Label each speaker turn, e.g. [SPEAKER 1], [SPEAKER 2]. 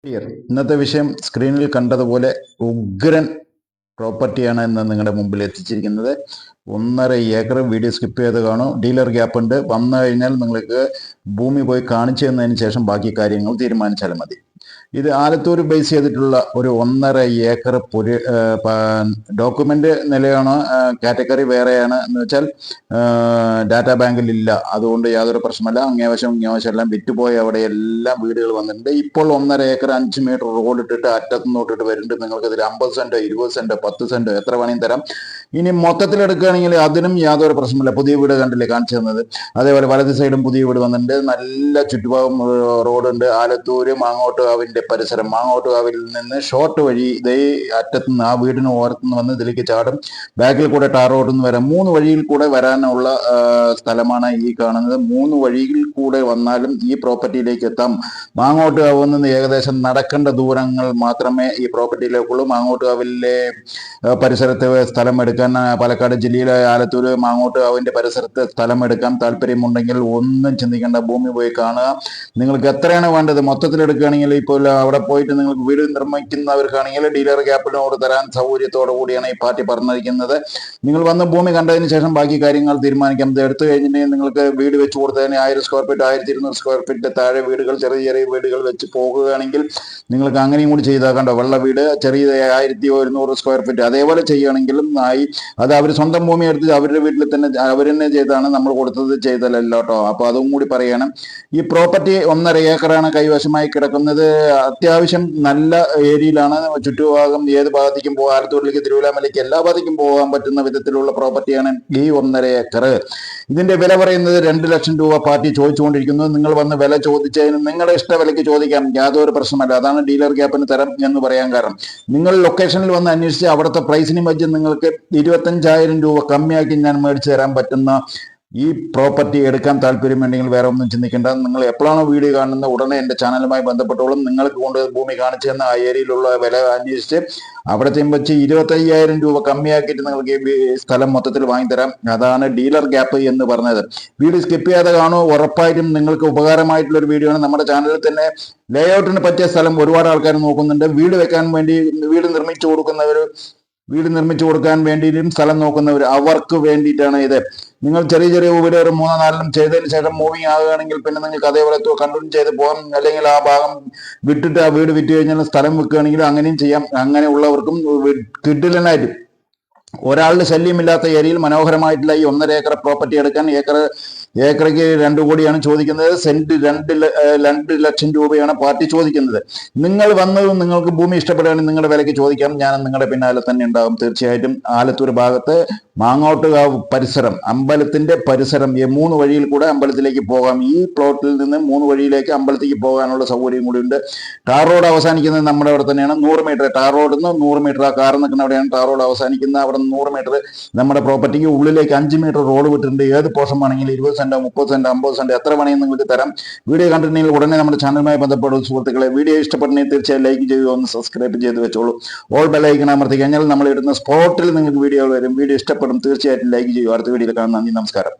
[SPEAKER 1] Clear. ഇന്നത്തെ വിഷയം സ്ക്രീനിൽ കണ്ടതുപോലെ ഉഗ്രൻ പ്രോപ്പർട്ടിയാണ് ഇന്ന് നിങ്ങളുടെ മുമ്പിൽ എത്തിച്ചിരിക്കുന്നത്. 1.5 ഏക്കർ. വീഡിയോ സ്കിപ്പ് ചെയ്ത് കാണും. ഡീലർ ഗ്യാപ്പ് ഉണ്ട്. വന്നു കഴിഞ്ഞാൽ നിങ്ങൾക്ക് ഭൂമി പോയി കാണിച്ചു തന്നതിന് ശേഷം ബാക്കി കാര്യങ്ങൾ തീരുമാനിച്ചാൽ മതി. ഇത് ആലത്തൂർ ബേസ് ചെയ്തിട്ടുള്ള ഒരു 1.5 ഏക്കർ ഡോക്യുമെന്റ് നിലയാണോ കാറ്റഗറി വേറെയാണ് എന്ന് വെച്ചാൽ ഡാറ്റാ ബാങ്കിൽ ഇല്ല. അതുകൊണ്ട് യാതൊരു പ്രശ്നമല്ല. അങ്ങേവശം ഇങ്ങേവശം എല്ലാം വിറ്റുപോയി. അവിടെ എല്ലാം വീടുകൾ വന്നിട്ടുണ്ട്. ഇപ്പോൾ 1.5 ഏക്കർ 5 മീറ്റർ റോഡ് ഇട്ടിട്ട് അറ്റത്ത് നോട്ടിട്ട് വരുന്നുണ്ട്. നിങ്ങൾക്ക് ഇതിൽ 50 സെന്റ് 20 സെന്റ് 10 സെന്റ് എത്ര വേണമെങ്കിലും തരാം. ഇനി മൊത്തത്തിൽ എടുക്കുകയാണെങ്കിൽ അതിനും യാതൊരു പ്രശ്നമില്ല. പുതിയ വീട് കണ്ടില്ലേ കാണിച്ചു തന്നത്. അതേപോലെ വലത് സൈഡും പുതിയ വീട് വന്നിട്ടുണ്ട്. നല്ല ചുറ്റുഭാഗം റോഡുണ്ട്. ആലത്തൂര് മാങ്ങോട്ടുകാവിന്റെ പരിസരം. മാങ്ങോട്ടുകാവിൽ നിന്ന് ഷോർട്ട് വഴി ഇതേ അറ്റത്തുനിന്ന് ആ വീടിന് ഓരത്തുനിന്ന് വന്ന് ഇതിലേക്ക് ചാടും. ബാക്കിൽ കൂടെ ടാർ റോഡിൽ നിന്ന് വരാം. 3 വഴിയിൽ കൂടെ വരാനുള്ള സ്ഥലമാണ് ഈ കാണുന്നത്. 3 വഴിയിൽ കൂടെ വന്നാലും ഈ പ്രോപ്പർട്ടിയിലേക്ക് എത്താം. മാങ്ങോട്ടുകാവിൽ നിന്ന് ഏകദേശം നടക്കേണ്ട ദൂരങ്ങൾ മാത്രമേ ഈ പ്രോപ്പർട്ടിയിലേക്കുള്ളൂ. മാങ്ങോട്ടുകാവിലെ പരിസരത്ത് സ്ഥലം എടുക്കാൻ പാലക്കാട് ജില്ലയിലെ ആലത്തൂര് മാങ്ങോട്ടുകാവിന്റെ പരിസരത്ത് സ്ഥലം എടുക്കാൻ താല്പര്യമുണ്ടെങ്കിൽ ഒന്നും ചിന്തിക്കേണ്ട. ഭൂമി പോയി കാണുക. നിങ്ങൾക്ക് എത്രയാണ് വേണ്ടത് മൊത്തത്തിൽ എടുക്കുകയാണെങ്കിൽ ഇപ്പോൾ അവിടെ പോയിട്ട് നിങ്ങൾക്ക് വീട് നിർമ്മിക്കുന്നവർക്കാണെങ്കിൽ ഡീലർ ഗ്യാപ്പിനോട് തരാൻ സൗകര്യത്തോടു കൂടിയാണ് ഈ പാർട്ടി പറഞ്ഞിരിക്കുന്നത്. നിങ്ങൾ വന്ന് ഭൂമി കണ്ടതിന് ശേഷം ബാക്കി കാര്യങ്ങൾ തീരുമാനിക്കാം. ഇത് എടുത്തു കഴിഞ്ഞിട്ടുണ്ടെങ്കിൽ നിങ്ങൾക്ക് വീട് വെച്ച് കൊടുത്തതിന് 1000 സ്ക്വയർ ഫീറ്റ് 1200 സ്ക്വയർ ഫീറ്റ് താഴെ വീടുകൾ ചെറിയ ചെറിയ വീടുകൾ വെച്ച് പോകുകയാണെങ്കിൽ നിങ്ങൾക്ക് അങ്ങനെയും കൂടി ചെയ്താക്കണ്ടോ. വെള്ള വീട് ചെറിയ 1100 സ്ക്വയർ ഫീറ്റ് അതേപോലെ ചെയ്യുകയാണെങ്കിലും ആയി. അത് അവർ സ്വന്തം ഭൂമി എടുത്ത് അവരുടെ വീട്ടിൽ തന്നെ അവർ തന്നെ ചെയ്താണ്. നമ്മൾ കൊടുത്തത് ചെയ്തല്ലോ കേട്ടോ. അപ്പോൾ അതും കൂടി പറയണം. ഈ പ്രോപ്പർട്ടി 1.5 ഏക്കറാണ് കൈവശമായി കിടക്കുന്നത്. അത്യാവശ്യം നല്ല ഏരിയയിലാണ്. ചുറ്റുഭാഗം ഏത് ഭാഗത്തേക്കും പോകാം. ആലത്തൂരിലേക്ക് തിരുവല്ലാമലയ്ക്ക് എല്ലാ ഭാഗത്തേക്കും പോകാൻ പറ്റുന്ന വിധത്തിലുള്ള പ്രോപ്പർട്ടിയാണ് ഈ 1.5 ഏക്കർ. ഇതിന്റെ വില പറയുന്നത് 2 ലക്ഷം രൂപ പാർട്ടി ചോദിച്ചുകൊണ്ടിരിക്കുന്നു. നിങ്ങൾ വന്ന് വില ചോദിച്ചതിന് നിങ്ങളുടെ ഇഷ്ട വിലയ്ക്ക് ചോദിക്കാം. യാതൊരു പ്രശ്നമല്ല. അതാണ് ഡീലർ ഗ്യാപ്പിന് തരം എന്ന് പറയാൻ കാരണം. നിങ്ങൾ ലൊക്കേഷനിൽ വന്ന് അന്വേഷിച്ച് അവിടുത്തെ പ്രൈസിന് വെച്ച് നിങ്ങൾക്ക് 25,000 രൂപ കമ്മിയാക്കി ഞാൻ മേടിച്ചു തരാൻ പറ്റുന്ന ഈ പ്രോപ്പർട്ടി എടുക്കാൻ താല്പര്യമുണ്ടെങ്കിൽ വേറെ ഒന്നും ചിന്തിക്കേണ്ട. നിങ്ങൾ എപ്പോഴാണോ വീഡിയോ കാണുന്നത് ഉടനെ എൻ്റെ ചാനലുമായി ബന്ധപ്പെട്ടോളും. നിങ്ങൾക്ക് കൊണ്ട് ഭൂമി കാണിച്ചു തന്ന ആ ഏരിയയിലുള്ള വില അന്വേഷിച്ച് അവിടെ വെച്ച് 25,000 രൂപ കമ്മിയാക്കിയിട്ട് നിങ്ങൾക്ക് ഈ സ്ഥലം മൊത്തത്തിൽ വാങ്ങിത്തരാം. അതാണ് ഡീലർ ഗ്യാപ്പ് എന്ന് പറഞ്ഞത്. വീഡിയോ സ്കിപ്പ് ചെയ്യാതെ കാണൂ. ഉറപ്പായിട്ടും നിങ്ങൾക്ക് ഉപകാരമായിട്ടുള്ള ഒരു വീഡിയോ ആണ്. നമ്മുടെ ചാനലിൽ തന്നെ ലേഔട്ടിന് പറ്റിയ സ്ഥലം ഒരുപാട് ആൾക്കാർ നോക്കുന്നുണ്ട്. വീട് വെക്കാൻ വേണ്ടി വീട് നിർമ്മിച്ചു കൊടുക്കാൻ വേണ്ടിയിട്ടും സ്ഥലം നോക്കുന്നവർ അവർക്ക് വേണ്ടിയിട്ടാണ് ഇത്. നിങ്ങൾ ചെറിയ ചെറിയ വീട് ഒരു 3-4 ചെയ്തതിന് ശേഷം മൂവിങ് ആകുകയാണെങ്കിൽ പിന്നെ നിങ്ങൾക്ക് അതേപോലെ കണ്ടിന്യൂ ചെയ്ത് പോകാം. അല്ലെങ്കിൽ ആ ഭാഗം വിട്ടിട്ട് ആ വീട് വിറ്റ് കഴിഞ്ഞാൽ സ്ഥലം വെക്കുകയാണെങ്കിൽ അങ്ങനെയും ചെയ്യാം. അങ്ങനെയുള്ളവർക്കും കിഡിലനായിട്ട് ഒരാളുടെ ശല്യമില്ലാത്ത ഏരിയയിൽ മനോഹരമായിട്ടുള്ള ഈ 1.5 ഏക്കർ പ്രോപ്പർട്ടി എടുക്കാൻ ഏക്കറയ്ക്ക് 2 കോടിയാണ് ചോദിക്കുന്നത്. സെന്റ് 2 ലക്ഷം രൂപയാണ് പാർട്ടി ചോദിക്കുന്നത്. നിങ്ങൾ വന്നതും നിങ്ങൾക്ക് ഭൂമി ഇഷ്ടപ്പെടുകയാണെങ്കിൽ നിങ്ങളുടെ വിലയ്ക്ക് ചോദിക്കാം. ഞാൻ നിങ്ങളുടെ പിന്നാലെ തന്നെ ഉണ്ടാകും. തീർച്ചയായിട്ടും ആലത്തൂർ ഭാഗത്ത് മാങ്ങോട്ടുകാവ് പരിസരം അമ്പലത്തിന്റെ പരിസരം 3 വഴിയിൽ കൂടെ അമ്പലത്തിലേക്ക് പോകാം. ഈ പ്ലോട്ടിൽ നിന്ന് 3 വഴിയിലേക്ക് അമ്പലത്തേക്ക് പോകാനുള്ള സൗകര്യം കൂടി ഉണ്ട്. ടാർ റോഡ് അവസാനിക്കുന്നത് നമ്മുടെ അവിടെ തന്നെയാണ്. 100 മീറ്റർ ടാർ റോഡിൽ നിന്ന് 100 മീറ്റർ ആ കാർ നിൽക്കുന്ന അവിടെയാണ് ടാർ റോഡ് അവസാനിക്കുന്നത്. അവിടെ 100 മീറ്റർ നമ്മുടെ പ്രോപ്പർട്ടിക്ക് ഉള്ളിലേക്ക് 5 മീറ്റർ റോഡ് വിട്ടിട്ടുണ്ട്. ഏത് പോർഷൻ ആണെങ്കിലും 20 സെന്റ് 30 സെന്റ് 50 സെന്റ് എത്ര വേണമെങ്കിൽ നിങ്ങൾക്ക് തരാം. വീഡിയോ കണ്ടിട്ടുണ്ടെങ്കിൽ ഉടനെ നമ്മുടെ ചാനലുമായി ബന്ധപ്പെടും സുഹൃത്തുക്കളെ. വീഡിയോ ഇഷ്ടപ്പെടുന്നെങ്കിൽ തീർച്ചയായും ലൈക്ക് ചെയ്യുക, ഒന്ന് സബ്സ്ക്രൈബ് ചെയ്ത് വെച്ചോളൂ. ഓൾ ബെൽ ഐക്കൺ അമർത്തി കഴിഞ്ഞാൽ നമ്മൾ ഇടുന്ന സ്പോട്ടിൽ നിങ്ങൾക്ക് വീഡിയോകൾ വരും. വീഡിയോ ഇഷ്ടപ്പെടും തീർച്ചയായിട്ടും ലൈക്ക് ചെയ്യുക. അടുത്ത വീഡിയോയിൽ കാണാം. നന്ദി, നമസ്കാരം.